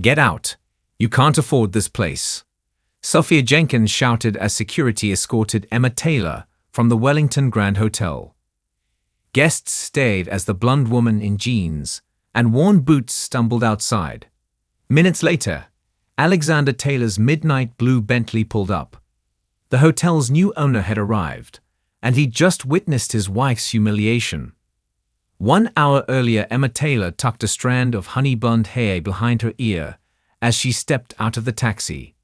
"Get out! You can't afford this place," Sophia Jenkins shouted as security escorted Emma Taylor from the Wellington Grand Hotel. Guests stared as the blonde woman in jeans and worn boots stumbled outside. Minutes later, Alexander Taylor's midnight blue Bentley pulled up. The hotel's new owner had arrived, and he'd just witnessed his wife's humiliation. 1 hour earlier, Emma Taylor tucked a strand of honey-blonde hair behind her ear as she stepped out of the taxi.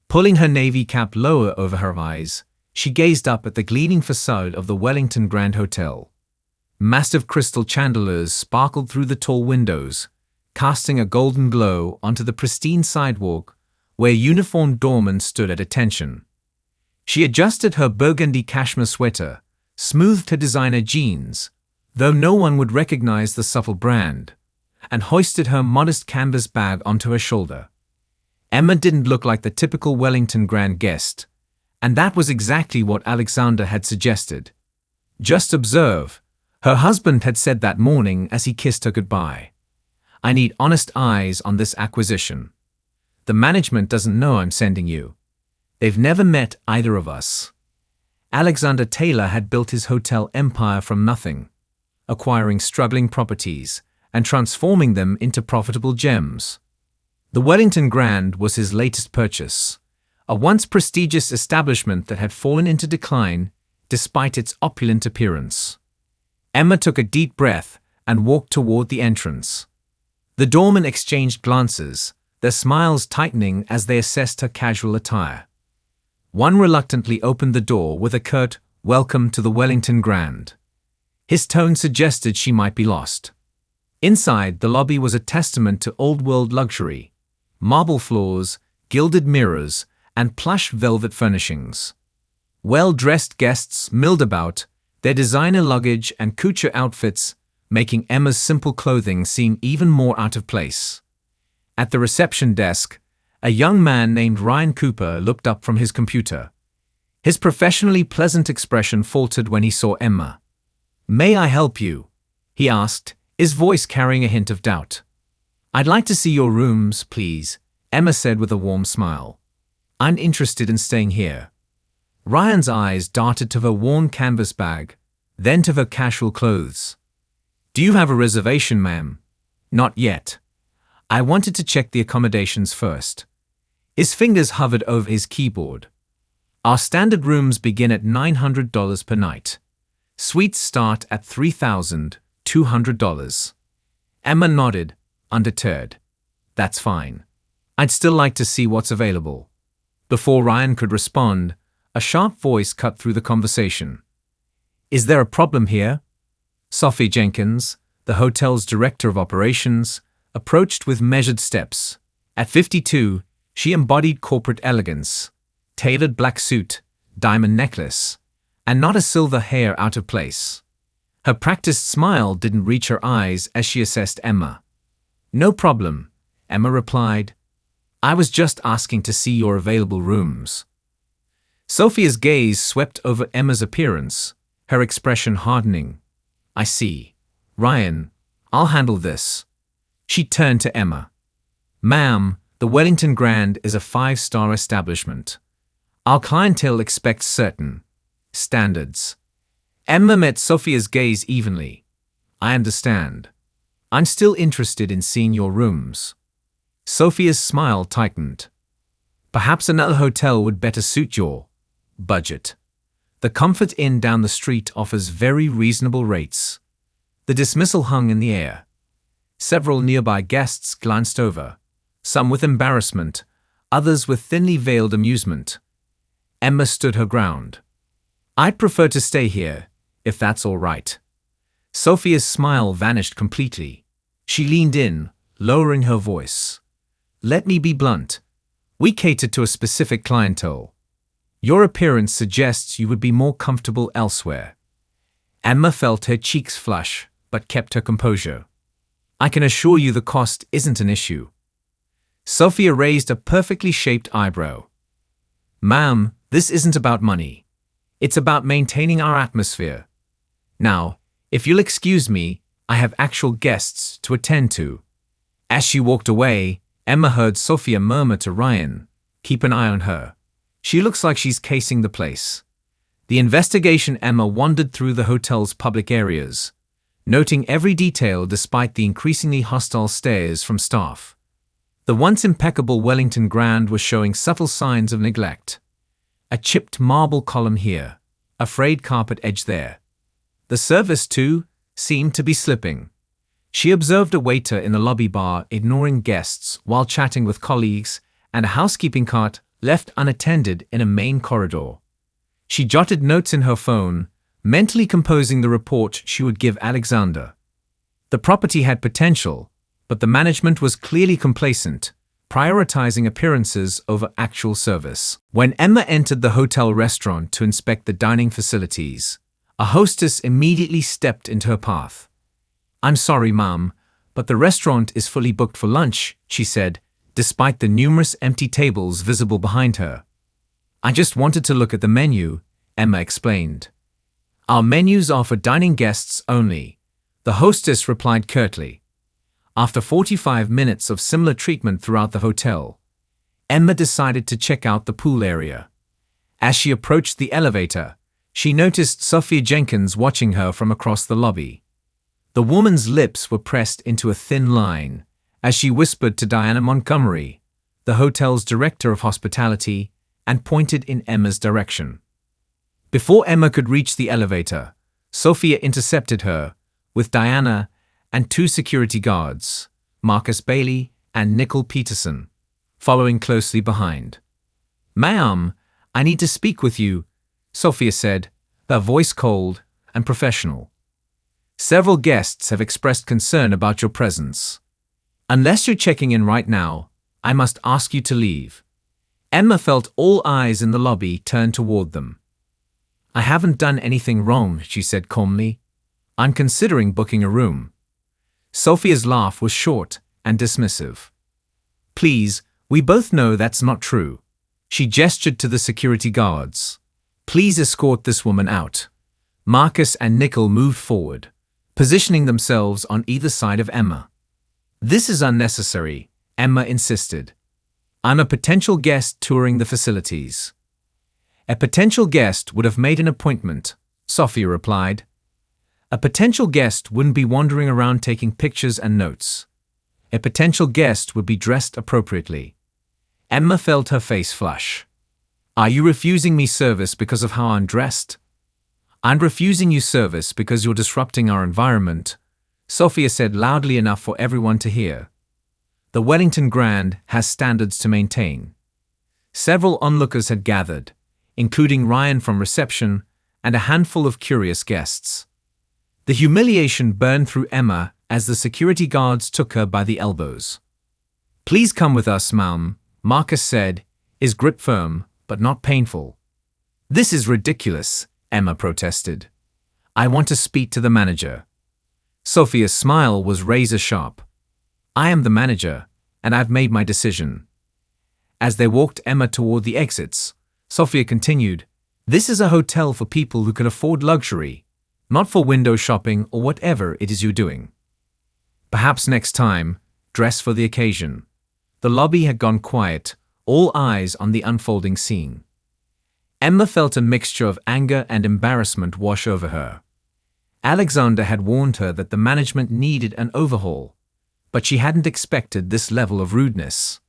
Pulling her navy cap lower over her eyes, she gazed up at the gleaming facade of the Wellington Grand Hotel. Massive crystal chandeliers sparkled through the tall windows, casting a golden glow onto the pristine sidewalk where uniformed doormen stood at attention. She adjusted her burgundy cashmere sweater, smoothed her designer jeans, though no one would recognize the subtle brand, and hoisted her modest canvas bag onto her shoulder. Emma didn't look like the typical Wellington Grand guest, and that was exactly what Alexander had suggested. "Just observe," her husband had said that morning as he kissed her goodbye. "I need honest eyes on this acquisition. The management doesn't know I'm sending you. They've never met either of us." Alexander Taylor had built his hotel empire from nothing, acquiring struggling properties and transforming them into profitable gems. The Wellington Grand was his latest purchase, a once prestigious establishment that had fallen into decline despite its opulent appearance. Emma took a deep breath and walked toward the entrance. The doormen exchanged glances, their smiles tightening as they assessed her casual attire. One reluctantly opened the door with a curt, "Welcome to the Wellington Grand." His tone suggested she might be lost. Inside, the lobby was a testament to old-world luxury: marble floors, gilded mirrors, and plush velvet furnishings. Well-dressed guests milled about, their designer luggage and couture outfits making Emma's simple clothing seem even more out of place. At the reception desk, a young man named Ryan Cooper looked up from his computer. His professionally pleasant expression faltered when he saw Emma. "May I help you?" he asked, his voice carrying a hint of doubt. "I'd like to see your rooms, please," Emma said with a warm smile. "I'm interested in staying here." Ryan's eyes darted to her worn canvas bag, then to her casual clothes. "Do you have a reservation, ma'am?" "Not yet. I wanted to check the accommodations first." His fingers hovered over his keyboard. "Our standard rooms begin at $900 per night. Suites start at $3,200. Emma nodded, undeterred. "That's fine. I'd still like to see what's available." Before Ryan could respond, a sharp voice cut through the conversation. "Is there a problem here?" Sophie Jenkins, the hotel's director of operations, approached with measured steps. At 52, she embodied corporate elegance: tailored black suit, diamond necklace, and not a silver hair out of place. Her practiced smile didn't reach her eyes as she assessed Emma. "No problem," Emma replied. "I was just asking to see your available rooms." Sophia's gaze swept over Emma's appearance, her expression hardening. "I see. Ryan, I'll handle this." She turned to Emma. "Ma'am, the Wellington Grand is a 5-star establishment. Our clientele expects certain standards." Emma met Sophia's gaze evenly. "I understand. I'm still interested in seeing your rooms." Sophia's smile tightened. "Perhaps another hotel would better suit your budget. The Comfort Inn down the street offers very reasonable rates." The dismissal hung in the air. Several nearby guests glanced over, some with embarrassment, others with thinly veiled amusement. Emma stood her ground. "I'd prefer to stay here, if that's all right." Sophia's smile vanished completely. She leaned in, lowering her voice. "Let me be blunt. We cater to a specific clientele. Your appearance suggests you would be more comfortable elsewhere." Emma felt her cheeks flush, but kept her composure. "I can assure you the cost isn't an issue." Sophia raised a perfectly shaped eyebrow. "Ma'am, this isn't about money. It's about maintaining our atmosphere. Now, if you'll excuse me, I have actual guests to attend to." As she walked away, Emma heard Sophia murmur to Ryan, "Keep an eye on her. She looks like she's casing the place." The investigation Emma wandered through the hotel's public areas, noting every detail despite the increasingly hostile stares from staff. The once impeccable Wellington Grand was showing subtle signs of neglect. A chipped marble column here, a frayed carpet edge there. The service, too, seemed to be slipping. She observed a waiter in the lobby bar ignoring guests while chatting with colleagues, and a housekeeping cart left unattended in a main corridor. She jotted notes in her phone, mentally composing the report she would give Alexander. The property had potential, but the management was clearly complacent, prioritizing appearances over actual service. When Emma entered the hotel restaurant to inspect the dining facilities, a hostess immediately stepped into her path. "I'm sorry, ma'am, but the restaurant is fully booked for lunch," she said, despite the numerous empty tables visible behind her. "I just wanted to look at the menu," Emma explained. "Our menus are for dining guests only," the hostess replied curtly. After 45 minutes of similar treatment throughout the hotel, Emma decided to check out the pool area. As she approached the elevator, she noticed Sophia Jenkins watching her from across the lobby. The woman's lips were pressed into a thin line as she whispered to Diana Montgomery, the hotel's director of hospitality, and pointed in Emma's direction. Before Emma could reach the elevator, Sophia intercepted her, with Diana and 2 security guards, Marcus Bailey and Nicole Peterson, following closely behind. "Ma'am, I need to speak with you," Sophia said, her voice cold and professional. "Several guests have expressed concern about your presence. Unless you're checking in right now, I must ask you to leave." Emma felt all eyes in the lobby turn toward them. "I haven't done anything wrong," she said calmly. "I'm considering booking a room." Sophia's laugh was short and dismissive. "Please, we both know that's not true." She gestured to the security guards. "Please escort this woman out." Marcus and Nicole moved forward, positioning themselves on either side of Emma. "This is unnecessary," Emma insisted. "I'm a potential guest touring the facilities." "A potential guest would have made an appointment," Sophia replied. "A potential guest wouldn't be wandering around taking pictures and notes. A potential guest would be dressed appropriately." Emma felt her face flush. "Are you refusing me service because of how I'm dressed?" "I'm refusing you service because you're disrupting our environment," Sophia said loudly enough for everyone to hear. The Wellington Grand has standards to maintain. Several onlookers had gathered, including Ryan from reception and a handful of curious guests. The humiliation burned through Emma as the security guards took her by the elbows. "Please come with us, ma'am," Marcus said, his grip firm but not painful. "This is ridiculous," Emma protested. "I want to speak to the manager." Sophia's smile was razor-sharp. "I am the manager, and I've made my decision." As they walked Emma toward the exits, Sophia continued, "This is a hotel for people who can afford luxury, not for window shopping or whatever it is you're doing. Perhaps next time, dress for the occasion." The lobby had gone quiet, all eyes on the unfolding scene. Emma felt a mixture of anger and embarrassment wash over her. Alexander had warned her that the management needed an overhaul, but she hadn't expected this level of rudeness.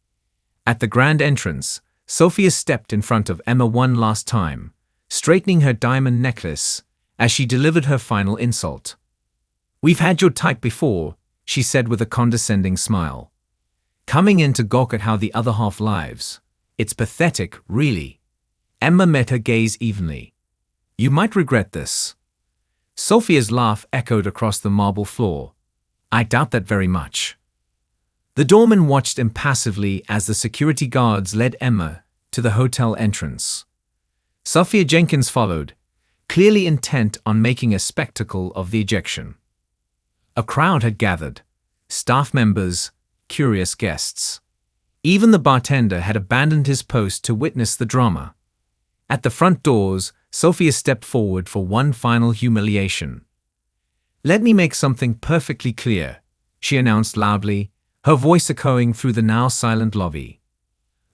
At the grand entrance, Sophia stepped in front of Emma one last time, straightening her diamond necklace as she delivered her final insult. "We've had your type before," she said with a condescending smile. "Coming in to gawk at how the other half lives. It's pathetic, really." Emma met her gaze evenly. "You might regret this." Sophia's laugh echoed across the marble floor. "I doubt that very much." The doorman watched impassively as the security guards led Emma to the hotel entrance. Sophia Jenkins followed, clearly intent on making a spectacle of the ejection. A crowd had gathered, staff members, curious guests. Even the bartender had abandoned his post to witness the drama. At the front doors, Sophia stepped forward for one final humiliation. "Let me make something perfectly clear," she announced loudly, her voice echoing through the now silent lobby.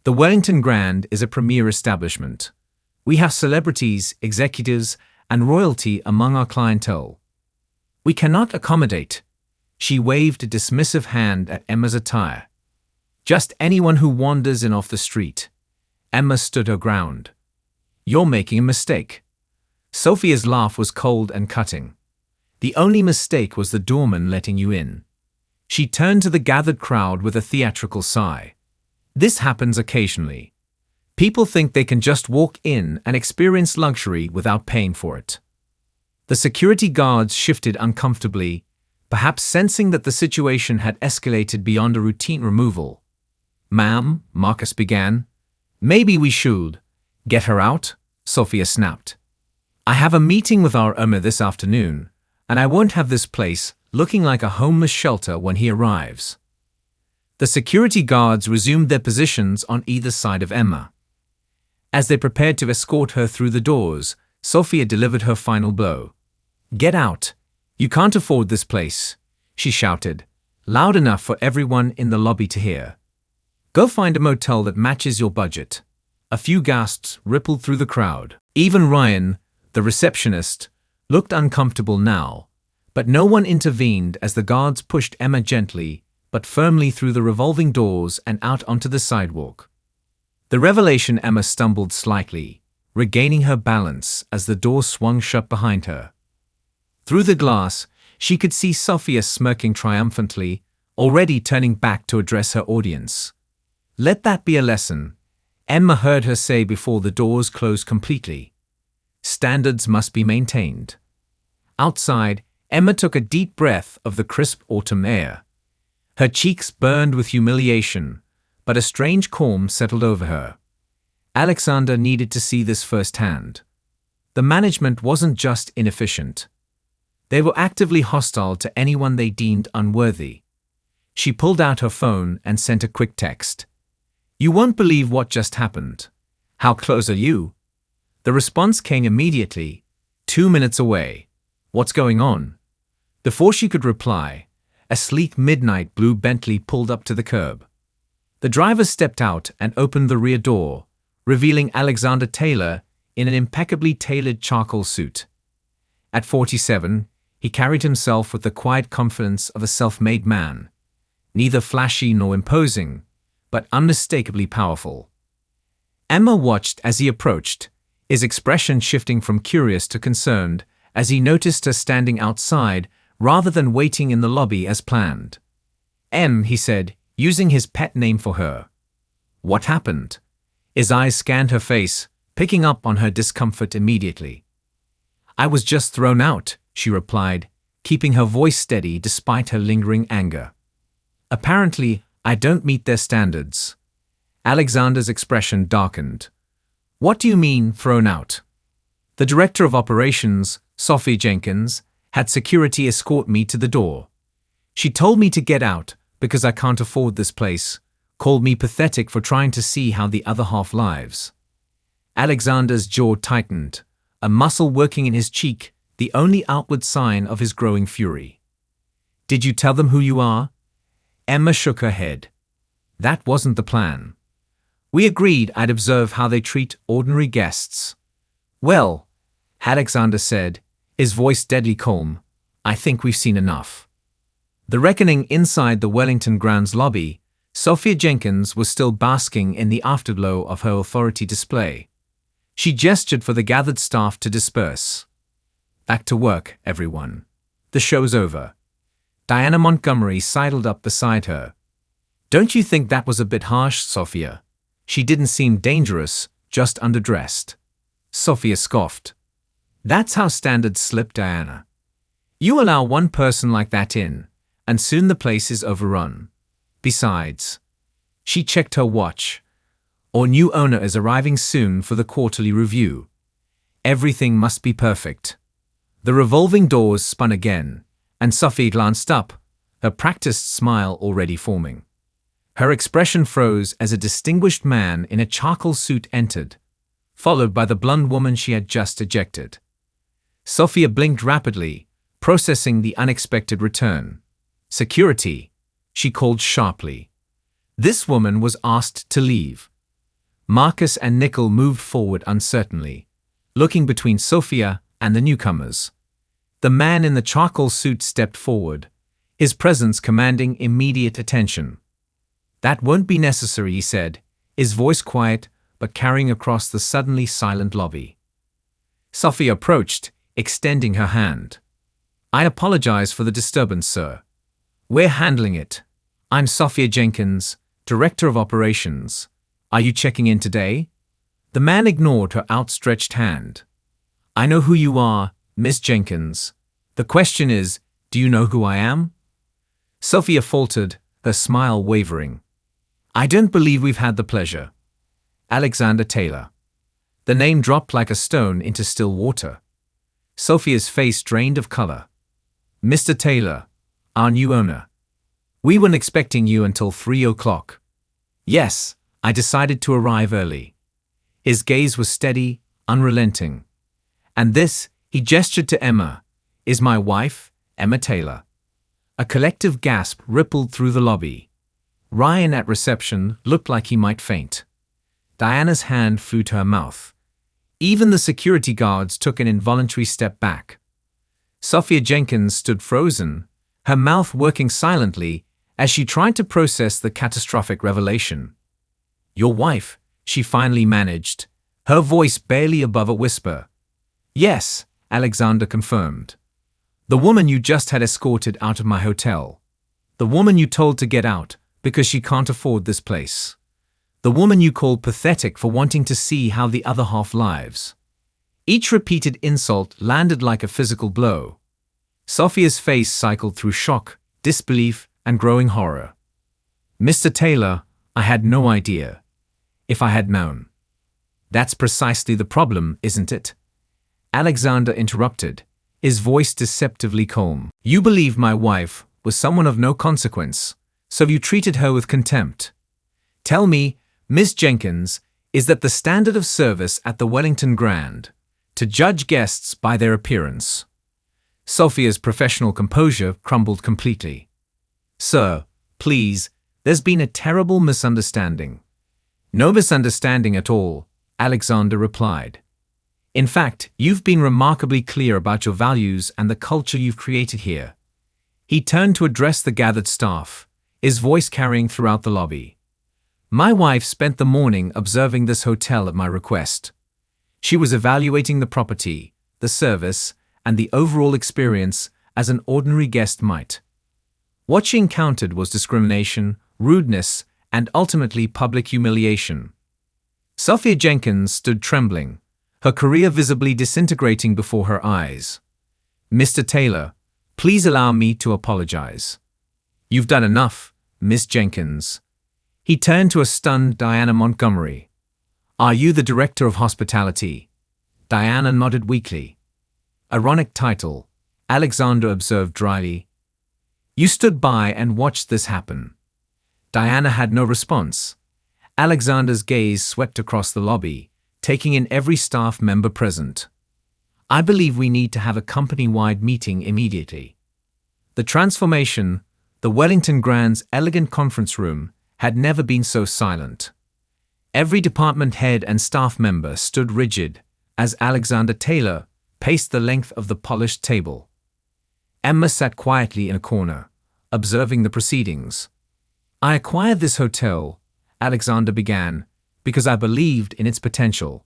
The Wellington Grand is a premier establishment. We have celebrities, executives, and royalty among our clientele. We cannot accommodate. She waved a dismissive hand at Emma's attire. Just anyone who wanders in off the street. Emma stood her ground. You're making a mistake. Sophia's laugh was cold and cutting. The only mistake was the doorman letting you in. She turned to the gathered crowd with a theatrical sigh. This happens occasionally. People think they can just walk in and experience luxury without paying for it. The security guards shifted uncomfortably, perhaps sensing that the situation had escalated beyond a routine removal. Ma'am, Marcus began. Maybe we should. Get her out, Sophia snapped. I have a meeting with our owner this afternoon, and I won't have this place looking like a homeless shelter when he arrives. The security guards resumed their positions on either side of Emma. As they prepared to escort her through the doors, Sophia delivered her final blow. Get out. You can't afford this place, she shouted, loud enough for everyone in the lobby to hear. Go find a motel that matches your budget. A few gasps rippled through the crowd. Even Ryan, the receptionist, looked uncomfortable now, but no one intervened as the guards pushed Emma gently but firmly through the revolving doors and out onto the sidewalk. The revelation Emma stumbled slightly, regaining her balance as the door swung shut behind her. Through the glass, she could see Sophia smirking triumphantly, already turning back to address her audience. Let that be a lesson, Emma heard her say before the doors closed completely. Standards must be maintained. Outside, Emma took a deep breath of the crisp autumn air. Her cheeks burned with humiliation, but a strange calm settled over her. Alexander needed to see this firsthand. The management wasn't just inefficient. They were actively hostile to anyone they deemed unworthy. She pulled out her phone and sent a quick text. You won't believe what just happened. How close are you? The response came immediately, 2 minutes away. What's going on? Before she could reply, a sleek midnight blue Bentley pulled up to the curb. The driver stepped out and opened the rear door, revealing Alexander Taylor in an impeccably tailored charcoal suit. At 47, he carried himself with the quiet confidence of a self-made man, neither flashy nor imposing, but unmistakably powerful. Emma watched as he approached, his expression shifting from curious to concerned as he noticed her standing outside rather than waiting in the lobby as planned. He said, using his pet name for her. What happened? His eyes scanned her face, picking up on her discomfort immediately. I was just thrown out, she replied, keeping her voice steady despite her lingering anger. Apparently, I don't meet their standards. Alexander's expression darkened. What do you mean, thrown out? The director of operations, Sophia Jenkins, had security escort me to the door. She told me to get out because I can't afford this place, called me pathetic for trying to see how the other half lives. Alexander's jaw tightened, a muscle working in his cheek, the only outward sign of his growing fury. Did you tell them who you are? Emma shook her head. That wasn't the plan. We agreed I'd observe how they treat ordinary guests. Well, Alexander said, his voice deadly calm, I think we've seen enough. The reckoning inside the Wellington Grounds lobby, Sophia Jenkins was still basking in the afterglow of her authority display. She gestured for the gathered staff to disperse. Back to work, everyone. The show's over. Diana Montgomery sidled up beside her. Don't you think that was a bit harsh, Sophia? She didn't seem dangerous, just underdressed. Sophia scoffed. That's how standards slip, Diana. You allow one person like that in, and soon the place is overrun. Besides, she checked her watch. Our new owner is arriving soon for the quarterly review. Everything must be perfect. The revolving doors spun again, and Sophie glanced up, her practiced smile already forming. Her expression froze as a distinguished man in a charcoal suit entered, followed by the blonde woman she had just ejected. Sophia blinked rapidly, processing the unexpected return. Security, she called sharply. This woman was asked to leave. Marcus and Nickel moved forward uncertainly, looking between Sophia and the newcomers. The man in the charcoal suit stepped forward, his presence commanding immediate attention. "That won't be necessary," he said, his voice quiet but carrying across the suddenly silent lobby. Sophia approached, extending her hand. "I apologize for the disturbance, sir. We're handling it. I'm Sophia Jenkins, Director of Operations. Are you checking in today?" The man ignored her outstretched hand. "I know who you are, Miss Jenkins. The question is, do you know who I am?" Sophia faltered, her smile wavering. "I don't believe we've had the pleasure." "Alexander Taylor." The name dropped like a stone into still water. Sophia's face drained of color. "Mr. Taylor, our new owner. We weren't expecting you until 3 o'clock. Yes, I decided to arrive early." His gaze was steady, unrelenting. "And this," he gestured to Emma, "is my wife, Emma Taylor." A collective gasp rippled through the lobby. Ryan at reception looked like he might faint. Diana's hand flew to her mouth. Even the security guards took an involuntary step back. Sophia Jenkins stood frozen, her mouth working silently as she tried to process the catastrophic revelation. "Your wife," she finally managed, her voice barely above a whisper. "Yes," Alexander confirmed. "The woman you just had escorted out of my hotel. The woman you told to get out because she can't afford this place. The woman you called pathetic for wanting to see how the other half lives." Each repeated insult landed like a physical blow. Sophia's face cycled through shock, disbelief, and growing horror. "Mr. Taylor, I had no idea. If I had known." "That's precisely the problem, isn't it?" Alexander interrupted, his voice deceptively calm. "You believed my wife was someone of no consequence, so you treated her with contempt. Tell me, Miss Jenkins, is that the standard of service at the Wellington Grand, to judge guests by their appearance?" Sophia's professional composure crumbled completely. "Sir, please, there's been a terrible misunderstanding." "No misunderstanding at all," Alexander replied. "In fact, you've been remarkably clear about your values and the culture you've created here." He turned to address the gathered staff, his voice carrying throughout the lobby. "My wife spent the morning observing this hotel at my request. She was evaluating the property, the service, and the overall experience as an ordinary guest might. What she encountered was discrimination, rudeness, and ultimately public humiliation." Sophia Jenkins stood trembling, her career visibly disintegrating before her eyes. "Mr. Taylor, please allow me to apologize." "You've done enough, Miss Jenkins." He turned to a stunned Diana Montgomery. "Are you the Director of Hospitality?" Diana nodded weakly. "Ironic title," Alexander observed dryly. "You stood by and watched this happen." Diana had no response. Alexander's gaze swept across the lobby, taking in every staff member present. "I believe we need to have a company-wide meeting immediately." The transformation, the Wellington Grand's elegant conference room, had never been so silent. Every department head and staff member stood rigid as Alexander Taylor paced the length of the polished table. Emma sat quietly in a corner, observing the proceedings. "I acquired this hotel," Alexander began, "because I believed in its potential.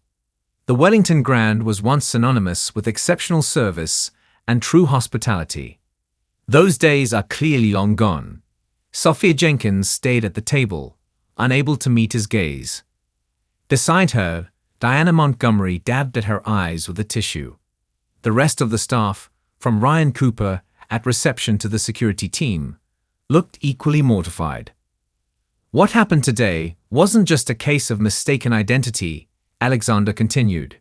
The Wellington Grand was once synonymous with exceptional service and true hospitality. Those days are clearly long gone." Sophia Jenkins stayed at the table, unable to meet his gaze. Beside her, Diana Montgomery dabbed at her eyes with a tissue. The rest of the staff, from Ryan Cooper at reception to the security team, looked equally mortified. "What happened today wasn't just a case of mistaken identity," Alexander continued.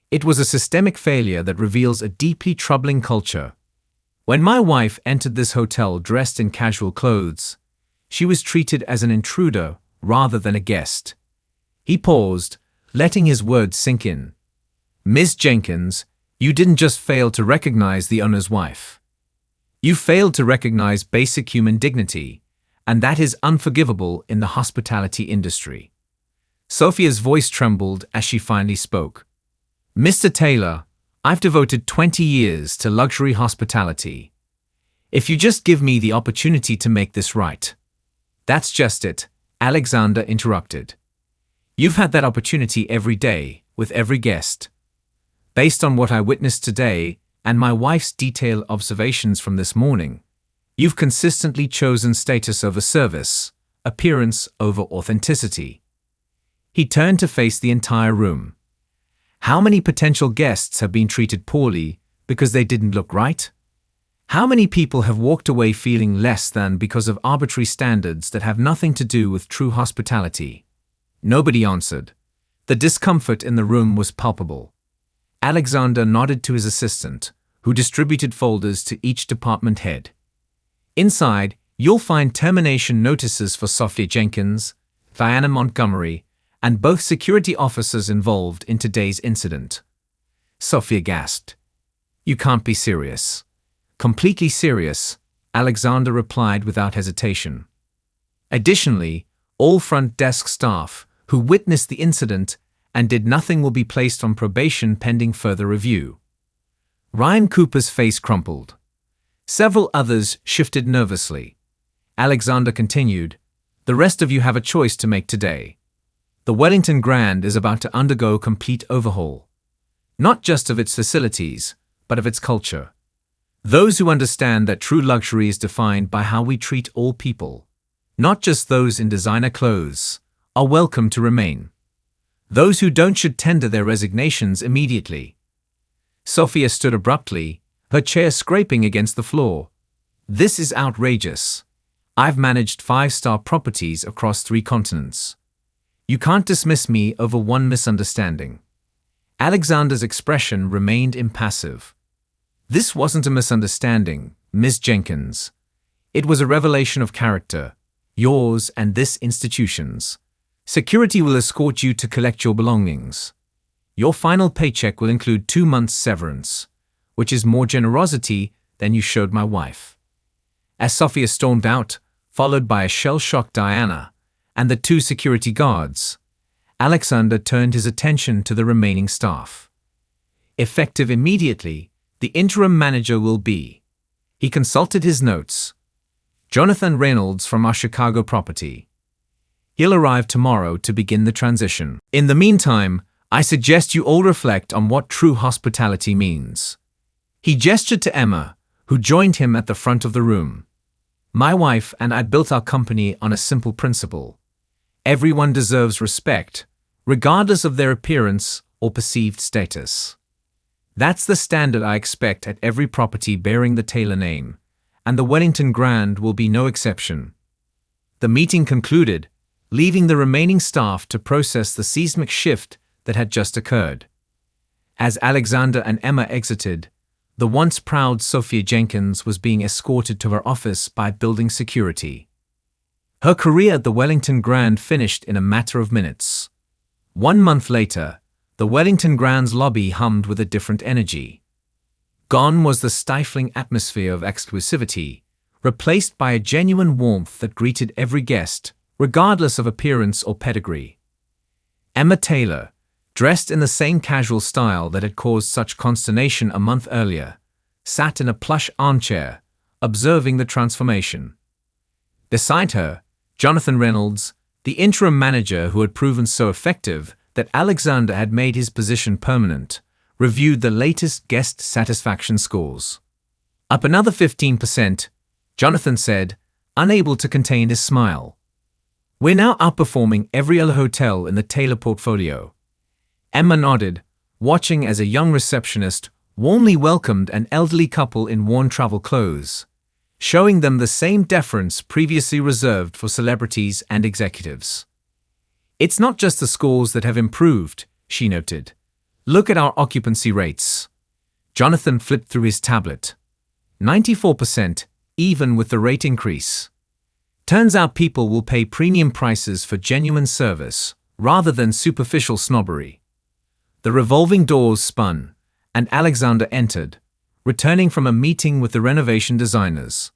"It was a systemic failure that reveals a deeply troubling culture. When my wife entered this hotel dressed in casual clothes, she was treated as an intruder rather than a guest." He paused, letting his words sink in. "Miss Jenkins, you didn't just fail to recognize the owner's wife. You failed to recognize basic human dignity and that is unforgivable in the hospitality industry. Sophia's voice trembled as she finally spoke. Mr. Taylor, I've devoted 20 years to luxury hospitality. If you just give me the opportunity to make this right. That's just it, Alexander interrupted. You've had that opportunity every day, with every guest. Based on what I witnessed today, and my wife's detailed observations from this morning, you've consistently chosen status over service, appearance over authenticity. He turned to face the entire room. How many potential guests have been treated poorly because they didn't look right? How many people have walked away feeling less than because of arbitrary standards that have nothing to do with true hospitality? Nobody answered. The discomfort in the room was palpable. Alexander nodded to his assistant, who distributed folders to each department head. Inside, you'll find termination notices for Sophia Jenkins, Diana Montgomery, and both security officers involved in today's incident. Sophia gasped. You can't be serious. Completely serious, Alexander replied without hesitation. Additionally, all front desk staff who witnessed the incident and did nothing will be placed on probation pending further review. Ryan Cooper's face crumpled. Several others shifted nervously. Alexander continued, The rest of you have a choice to make today. The Wellington Grand is about to undergo complete overhaul. Not just of its facilities, but of its culture. Those who understand that true luxury is defined by how we treat all people, not just those in designer clothes, are welcome to remain. Those who don't should tender their resignations immediately. Sophia stood abruptly, her chair scraping against the floor. This is outrageous. I've managed 5-star properties across 3 continents. You can't dismiss me over one misunderstanding. Alexander's expression remained impassive. This wasn't a misunderstanding, Ms. Jenkins. It was a revelation of character, yours and this institution's. Security will escort you to collect your belongings. Your final paycheck will include 2 months' severance, which is more generosity than you showed my wife. As Sophia stormed out, followed by a shell-shocked Diana and the 2 security guards, Alexander turned his attention to the remaining staff. Effective immediately, the interim manager will be. He consulted his notes. Jonathan Reynolds from our Chicago property. He'll arrive tomorrow to begin the transition. In the meantime, I suggest you all reflect on what true hospitality means. He gestured to Emma, who joined him at the front of the room. My wife and I built our company on a simple principle. Everyone deserves respect, regardless of their appearance or perceived status. That's the standard I expect at every property bearing the Taylor name, and the Wellington Grand will be no exception. The meeting concluded, leaving the remaining staff to process the seismic shift that had just occurred. As Alexander and Emma exited, the once proud Sophia Jenkins was being escorted to her office by building security. Her career at the Wellington Grand finished in a matter of minutes. 1 month later, the Wellington Grand's lobby hummed with a different energy. Gone was the stifling atmosphere of exclusivity, replaced by a genuine warmth that greeted every guest, regardless of appearance or pedigree. Emma Taylor, dressed in the same casual style that had caused such consternation a month earlier, sat in a plush armchair, observing the transformation. Beside her, Jonathan Reynolds, the interim manager who had proven so effective that Alexander had made his position permanent, reviewed the latest guest satisfaction scores. Up another 15%, Jonathan said, unable to contain his smile. We're now outperforming every other hotel in the Taylor portfolio. Emma nodded, watching as a young receptionist warmly welcomed an elderly couple in worn travel clothes, showing them the same deference previously reserved for celebrities and executives. It's not just the scores that have improved, she noted. Look at our occupancy rates. Jonathan flipped through his tablet. 94%, even with the rate increase. Turns out people will pay premium prices for genuine service, rather than superficial snobbery. The revolving doors spun, and Alexander entered, returning from a meeting with the renovation designers.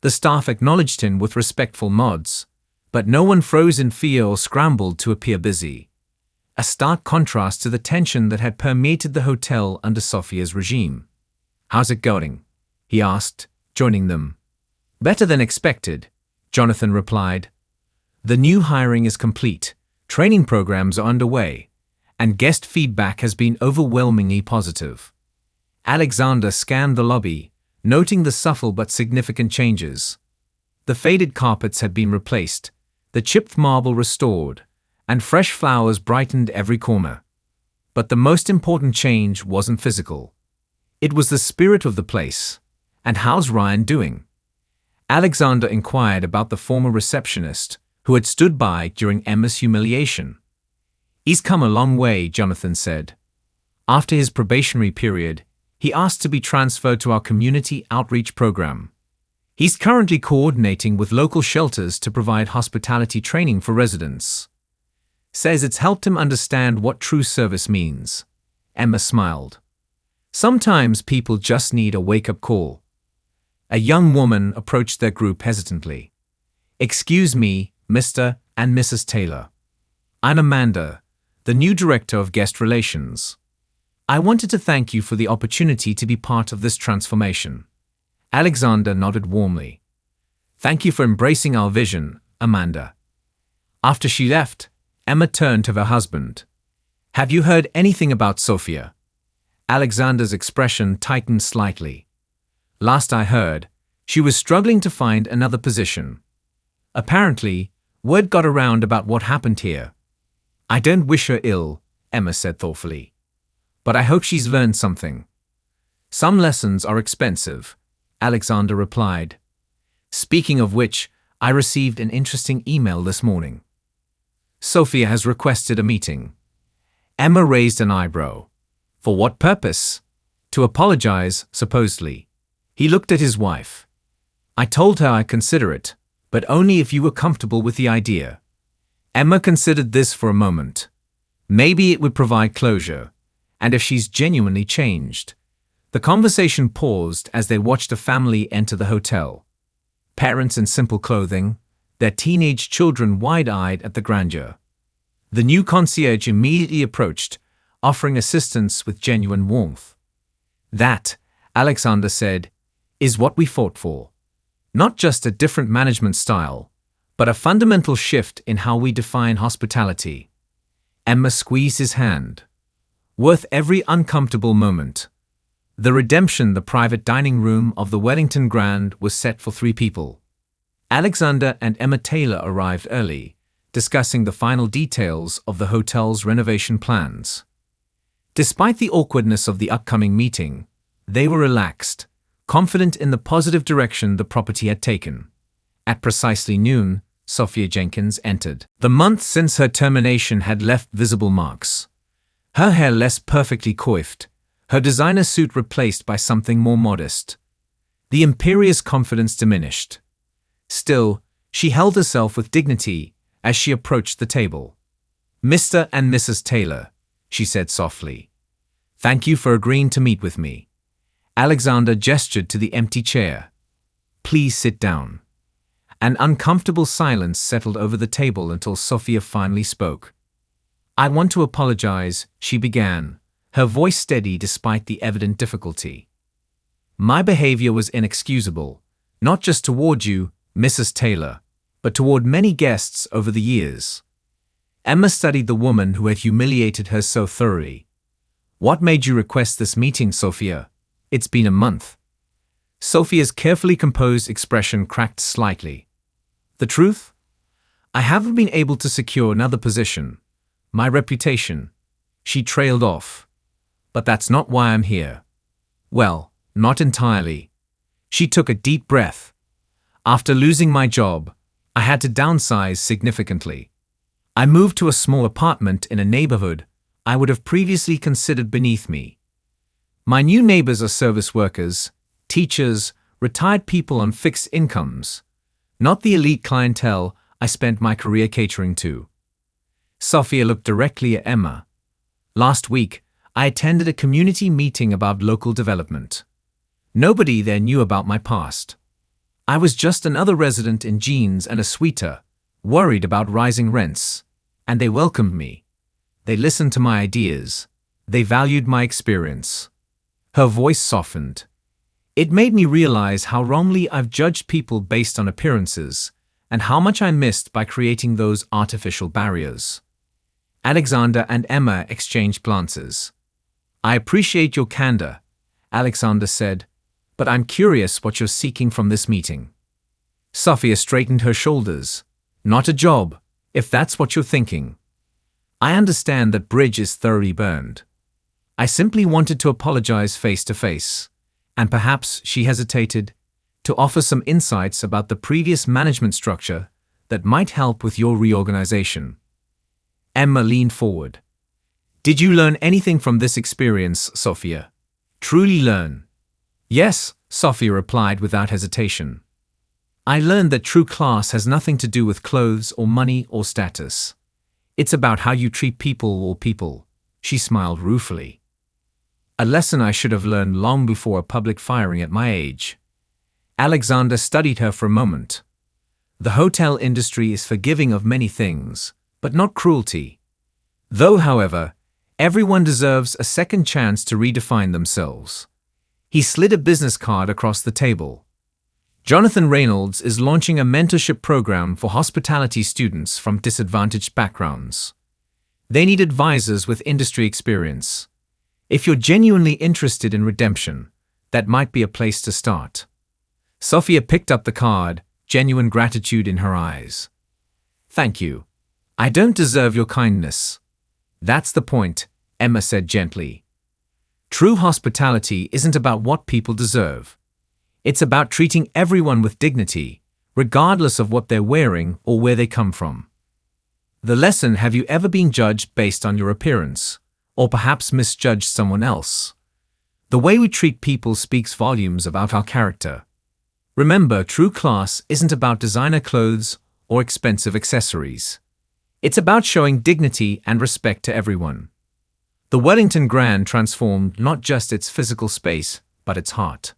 The staff acknowledged him with respectful nods, but no one froze in fear or scrambled to appear busy. A stark contrast to the tension that had permeated the hotel under Sophia's regime. "How's it going?" he asked, joining them. "Better than expected," Jonathan replied. "The new hiring is complete, training programs are underway, and guest feedback has been overwhelmingly positive." Alexander scanned the lobby, noting the subtle but significant changes. The faded carpets had been replaced, the chipped marble restored, and fresh flowers brightened every corner. But the most important change wasn't physical. It was the spirit of the place. "And how's Ryan doing?" Alexander inquired about the former receptionist who had stood by during Emma's humiliation. "He's come a long way," Jonathan said. After his probationary period, he asked to be transferred to our community outreach program. He's currently coordinating with local shelters to provide hospitality training for residents. Says it's helped him understand what true service means. Emma smiled. "Sometimes people just need a wake-up call." A young woman approached their group hesitantly. "Excuse me, Mr. and Mrs. Taylor. I'm Amanda, the new Director of Guest Relations. I wanted to thank you for the opportunity to be part of this transformation." Alexander nodded warmly. "Thank you for embracing our vision, Amanda." After she left, Emma turned to her husband. "Have you heard anything about Sophia?" Alexander's expression tightened slightly. "Last I heard, she was struggling to find another position. Apparently, word got around about what happened here." "I don't wish her ill," Emma said thoughtfully. "But I hope she's learned something." "Some lessons are expensive," Alexander replied. "Speaking of which, I received an interesting email this morning. Sophia has requested a meeting." Emma raised an eyebrow. "For what purpose?" "To apologize, supposedly." He looked at his wife. "I told her I'd consider it, but only if you were comfortable with the idea." Emma considered this for a moment. Maybe it would provide closure, and if she's genuinely changed. The conversation paused as they watched a family enter the hotel. Parents in simple clothing, their teenage children wide-eyed at the grandeur. The new concierge immediately approached, offering assistance with genuine warmth. "That," Alexander said, "is what we fought for. Not just a different management style, but a fundamental shift in how we define hospitality." Emma squeezed his hand. "Worth every uncomfortable moment." The redemption, the private dining room of the Wellington Grand, was set for 3 people. Alexander and Emma Taylor arrived early, discussing the final details of the hotel's renovation plans. Despite the awkwardness of the upcoming meeting, they were relaxed, confident in the positive direction the property had taken. At precisely noon, Sophia Jenkins entered. The month since her termination had left visible marks. Her hair less perfectly coiffed, her designer suit replaced by something more modest. The imperious confidence diminished. Still, she held herself with dignity as she approached the table. "Mr. and Mrs. Taylor," she said softly. "Thank you for agreeing to meet with me." Alexander gestured to the empty chair. "Please sit down." An uncomfortable silence settled over the table until Sophia finally spoke. "I want to apologize," she began, her voice steady despite the evident difficulty. "My behavior was inexcusable, not just toward you, Mrs. Taylor, but toward many guests over the years." Emma studied the woman who had humiliated her so thoroughly. "What made you request this meeting, Sophia? It's been a month." Sophia's carefully composed expression cracked slightly. "The truth? I haven't been able to secure another position. My reputation." She trailed off. "But that's not why I'm here." "Well, not entirely." She took a deep breath. "After losing my job, I had to downsize significantly. I moved to a small apartment in a neighborhood I would have previously considered beneath me. My new neighbors are service workers, teachers, retired people on fixed incomes, not the elite clientele I spent my career catering to." Sophia looked directly at Emma. "Last week, I attended a community meeting about local development. Nobody there knew about my past. I was just another resident in jeans and a sweater, worried about rising rents. And they welcomed me. They listened to my ideas. They valued my experience. Her voice softened. It made me realize how wrongly I've judged people based on appearances, and how much I missed by creating those artificial barriers. Alexander and Emma exchanged glances. I appreciate your candor, Alexander said, but I'm curious what you're seeking from this meeting. Sophia straightened her shoulders. Not a job, if that's what you're thinking. I understand that bridge is thoroughly burned. I simply wanted to apologize face to face, and perhaps she hesitated, to offer some insights about the previous management structure that might help with your reorganization. Emma leaned forward. Did you learn anything from this experience, Sophia? Truly learn? Yes, Sophia replied without hesitation. I learned that true class has nothing to do with clothes or money or status. It's about how you treat people or people, she smiled ruefully. A lesson I should have learned long before a public firing at my age. Alexander studied her for a moment. The hotel industry is forgiving of many things, but not cruelty. Though, however, everyone deserves a second chance to redefine themselves. He slid a business card across the table. Jonathan Reynolds is launching a mentorship program for hospitality students from disadvantaged backgrounds. They need advisors with industry experience. If you're genuinely interested in redemption, that might be a place to start. Sophia picked up the card, genuine gratitude in her eyes. Thank you. I don't deserve your kindness. That's the point, Emma said gently. True hospitality isn't about what people deserve. It's about treating everyone with dignity, regardless of what they're wearing or where they come from. The lesson: have you ever been judged based on your appearance, or perhaps misjudged someone else? The way we treat people speaks volumes about our character. Remember, true class isn't about designer clothes or expensive accessories. It's about showing dignity and respect to everyone. The Wellington Grand transformed not just its physical space, but its heart.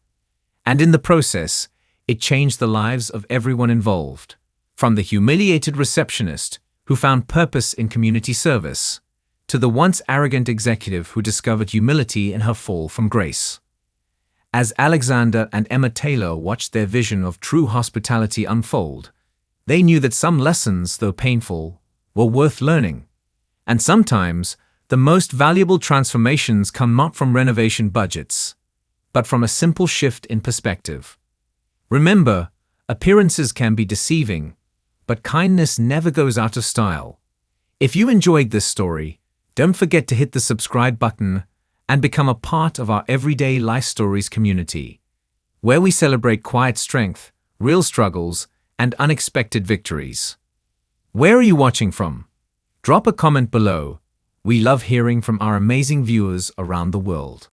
And in the process, it changed the lives of everyone involved, from the humiliated receptionist who found purpose in community service, to the once arrogant executive who discovered humility in her fall from grace. As Alexander and Emma Taylor watched their vision of true hospitality unfold, they knew that some lessons, though painful, were worth learning. And sometimes, the most valuable transformations come not from renovation budgets, but from a simple shift in perspective. Remember, appearances can be deceiving, but kindness never goes out of style. If you enjoyed this story, don't forget to hit the subscribe button and become a part of our Everyday Life Stories community, where we celebrate quiet strength, real struggles, and unexpected victories. Where are you watching from? Drop a comment below. We love hearing from our amazing viewers around the world.